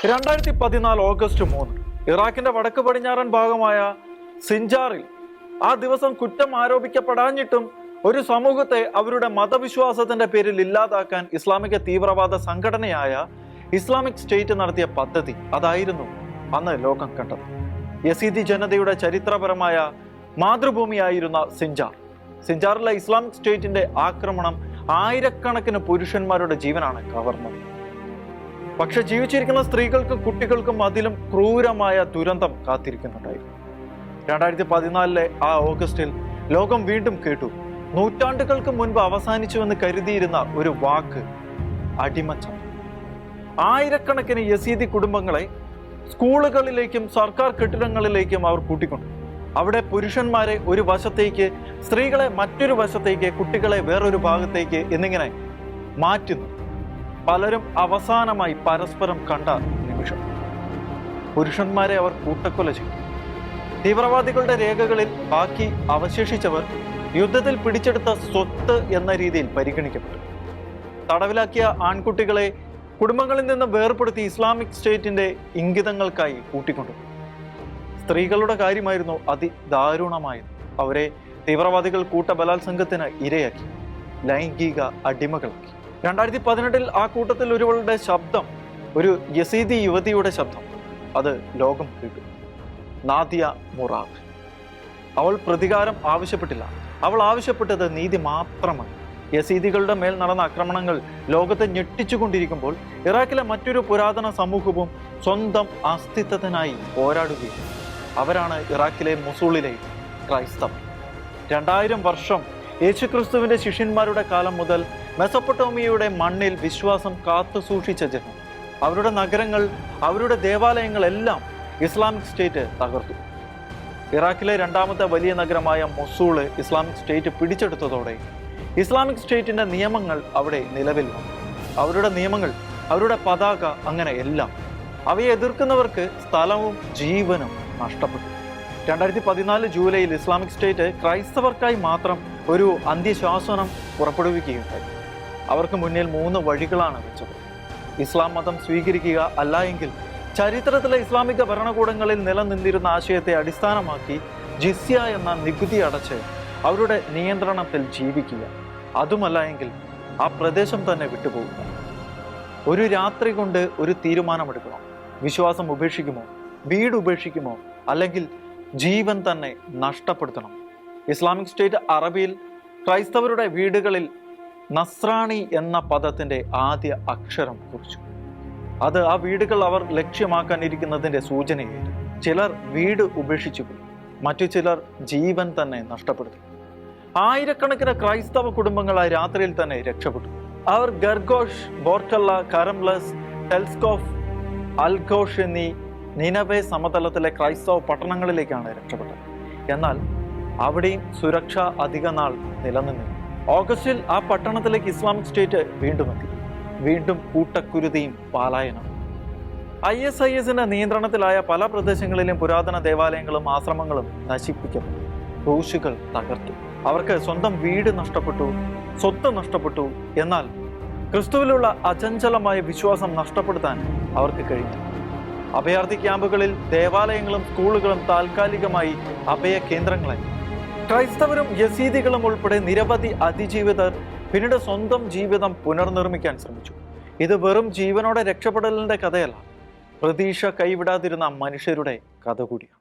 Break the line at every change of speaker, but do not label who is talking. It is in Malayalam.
2014 ഓഗസ്റ്റ് 3 ഇറാഖിന്റെ വടക്ക് പടിഞ്ഞാറൻ ഭാഗമായ സിൻജാറിൽ ആ ദിവസം കുറ്റം ആരോപിക്കപ്പെടാഞ്ഞിട്ടും ഒരു സമൂഹത്തെ അവരുടെ മതവിശ്വാസത്തിന്റെ പേരിൽ ഇല്ലാതാക്കാൻ ഇസ്ലാമിക തീവ്രവാദ സംഘടനയായ ഇസ്ലാമിക് സ്റ്റേറ്റ് നടത്തിയ പദ്ധതി അതായിരുന്നു അന്ന് ലോകം കണ്ടത്. യസീദി ജനതയുടെ ചരിത്രപരമായ മാതൃഭൂമിയായിരുന്ന സിൻജാറിലെ ഇസ്ലാമിക് സ്റ്റേറ്റിന്റെ ആക്രമണം ആയിരക്കണക്കിന് പുരുഷന്മാരുടെ ജീവനാണ് കവർന്നത്. പക്ഷെ ജീവിച്ചിരിക്കുന്ന സ്ത്രീകൾക്കും കുട്ടികൾക്കും അതിലും ക്രൂരമായ ദുരന്തം കാത്തിരിക്കുന്നുണ്ടായിരുന്നു. 2014 ആ ഓഗസ്റ്റിൽ ലോകം വീണ്ടും കേട്ടു നൂറ്റാണ്ടുകൾക്ക് മുൻപ് അവസാനിച്ചുവെന്ന് കരുതിയിരുന്ന ഒരു വാക്ക്: അടിമച്ചം. ആയിരക്കണക്കിന് യസീദി കുടുംബങ്ങളെ സ്കൂളുകളിലേക്കും സർക്കാർ കെട്ടിടങ്ങളിലേക്കും അവർ കൂട്ടിക്കൊണ്ടു. അവിടെ പുരുഷന്മാരെ ഒരു വശത്തേക്ക്, സ്ത്രീകളെ മറ്റൊരു വശത്തേക്ക്, കുട്ടികളെ വേറൊരു ഭാഗത്തേക്ക് എന്നിങ്ങനെ മാറ്റുന്നു. പലരും അവസാനമായി പരസ്പരം കണ്ട നിമിഷം പുരുഷന്മാരെ അവർ കൂട്ടക്കൊല ചെയ്തു. തീവ്രവാദികളുടെ രേഖകളിൽ ബാക്കി അവശേഷിച്ചവർ യുദ്ധത്തിൽ പിടിച്ചെടുത്ത സ്വത്ത് എന്ന രീതിയിൽ പരിഗണിക്കപ്പെട്ടു. തടവിലാക്കിയ ആൺകുട്ടികളെ കുടുംബങ്ങളിൽ നിന്ന് വേർപെടുത്തി ഇസ്ലാമിക് സ്റ്റേറ്റിന്റെ ഇംഗിതങ്ങൾക്കായി കൂട്ടിക്കൊണ്ടു. സ്ത്രീകളുടെ കാര്യമായിരുന്നു അതിദാരുണമായത്. അവരെ തീവ്രവാദികൾ കൂട്ടബലാത്സംഗത്തിന് ഇരയാക്കി, ലൈംഗിക അടിമകളാക്കി. 2018 ആ കൂട്ടത്തിൽ ഒരുവളുടെ ശബ്ദം, ഒരു യസീദി യുവതിയുടെ ശബ്ദം, അത് ലോകം കേട്ടു. നാദിയ മുറാദ്. അവൾ പ്രതികാരം ആവശ്യപ്പെട്ടില്ല. അവൾ ആവശ്യപ്പെട്ടത് നീതി മാത്രമാണ്. യസീദികളുടെ മേൽ നടന്ന ആക്രമണങ്ങൾ ലോകത്തെ ഞെട്ടിച്ചുകൊണ്ടിരിക്കുമ്പോൾ ഇറാഖിലെ മറ്റൊരു പുരാതന സമൂഹവും സ്വന്തം അസ്തിത്വത്തിനായി പോരാടുകയും അവരാണ് ഇറാഖിലെ മൊസൂളിലെ ക്രൈസ്തവർ. 2000 വർഷം യേശുക്രിസ്തുവിന്റെ ശിഷ്യന്മാരുടെ കാലം മുതൽ മെസൊപ്പൊട്ടോമിയയുടെ മണ്ണിൽ വിശ്വാസം കാത്തു സൂക്ഷിച്ച ജനം, അവരുടെ നഗരങ്ങൾ, അവരുടെ ദേവാലയങ്ങളെല്ലാം ഇസ്ലാമിക് സ്റ്റേറ്റ് തകർത്തു. ഇറാഖിലെ രണ്ടാമത്തെ വലിയ നഗരമായ മൊസൂള് ഇസ്ലാമിക് സ്റ്റേറ്റ് പിടിച്ചെടുത്തതോടെ ഇസ്ലാമിക് സ്റ്റേറ്റിന്റെ നിയമങ്ങൾ അവിടെ നിലവിൽ വന്നു. അവരുടെ നിയമങ്ങൾ, അവരുടെ പതാക, അങ്ങനെ എല്ലാം. അവയെ എതിർക്കുന്നവർക്ക് സ്ഥലവും ജീവനും നഷ്ടപ്പെട്ടു. 2014 ജൂലൈയിൽ ഇസ്ലാമിക് സ്റ്റേറ്റ് ക്രൈസ്തവർക്കായി മാത്രം ഒരു അന്ത്യശാസനം പുറപ്പെടുവിക്കുകയുണ്ടായി. അവർക്ക് മുന്നിൽ 3 വഴികളാണ് വെച്ചത്. ഇസ്ലാം മതം സ്വീകരിക്കുക, അല്ല എങ്കിൽ ചരിത്രത്തിലെ ഇസ്ലാമിക ഭരണകൂടങ്ങളിൽ നിലനിന്നിരുന്ന ആശയത്തെ അടിസ്ഥാനമാക്കി ജിസ്യ എന്ന നികുതി അടച്ച് അവരുടെ നിയന്ത്രണത്തിൽ ജീവിക്കുക, അതുമല്ല എങ്കിൽ ആ പ്രദേശം തന്നെ വിട്ടുപോകുക. ഒരു രാത്രി കൊണ്ട് ഒരു തീരുമാനമെടുക്കണം. വിശ്വാസം ഉപേക്ഷിക്കുമോ, വീട് ഉപേക്ഷിക്കുമോ, അല്ലെങ്കിൽ ജീവൻ തന്നെ നഷ്ടപ്പെടുത്തണം. ഇസ്ലാമിക് സ്റ്റേറ്റ് അറബിയിൽ ക്രൈസ്തവരുടെ വീടുകളിൽ നസ്രാണി എന്ന പദത്തിന്റെ ആദ്യ അക്ഷരം കുറിച്ചു. അത് ആ വീടുകൾ അവർ ലക്ഷ്യമാക്കാനിരിക്കുന്നതിന്റെ സൂചനയായിരുന്നു. ചിലർ വീട് ഉപേക്ഷിച്ചു പോയി, മറ്റു ചിലർ ജീവൻ തന്നെ നഷ്ടപ്പെടുത്തി. ആയിരക്കണക്കിന് ക്രൈസ്തവ കുടുംബങ്ങൾ ആ രാത്രിയിൽ തന്നെ രക്ഷപ്പെട്ടു. അവർ ഗർഗോഷ്, ബോർക്കല്ല, കരംലസ്, ടെൽസ്കോഫ്, അൽഘോഷ് എന്നീ നിനവെ സമതലത്തിലെ ക്രൈസ്തവ പട്ടണങ്ങളിലേക്കാണ് രക്ഷപ്പെട്ടത്. എന്നാൽ അവിടെയും സുരക്ഷ അധിക നാൾ നിലനിന്നില്ല. ഓഗസ്റ്റിൽ ആ പട്ടണത്തിലേക്ക് ഇസ്ലാമിക് സ്റ്റേറ്റ് വീണ്ടും എത്തി. വീണ്ടും കൂട്ടക്കുരുതിയും പാലായനം. ISISന്റെ നിയന്ത്രണത്തിലായ പല പ്രദേശങ്ങളിലും പുരാതന ദേവാലയങ്ങളും ആശ്രമങ്ങളും നശിപ്പിക്കപ്പെട്ടു. ക്രൂശുകൾ തകർത്തു. അവർക്ക് സ്വന്തം വീട് നഷ്ടപ്പെട്ടു, സ്വത്ത് നഷ്ടപ്പെട്ടു. എന്നാൽ ക്രിസ്തുവിലുള്ള അചഞ്ചലമായ വിശ്വാസം നഷ്ടപ്പെടുത്താൻ അവർക്ക് കഴിഞ്ഞു. അഭയാർത്ഥി ക്യാമ്പുകളിൽ ദേവാലയങ്ങളും സ്കൂളുകളും താൽക്കാലികമായി അഭയ കേന്ദ്രങ്ങളായി. ക്രൈസ്തവരും യസീദികളും ഉൾപ്പെടെ നിരവധി അതിജീവിതർ പിന്നീട് സ്വന്തം ജീവിതം പുനർനിർമ്മിക്കാൻ ശ്രമിച്ചു. ഇത് വെറും ജീവനോടെ രക്ഷപ്പെടലിന്റെ കഥയല്ല, പ്രതീക്ഷ കൈവിടാതിരുന്ന മനുഷ്യരുടെ കഥ കൂടിയാണ്.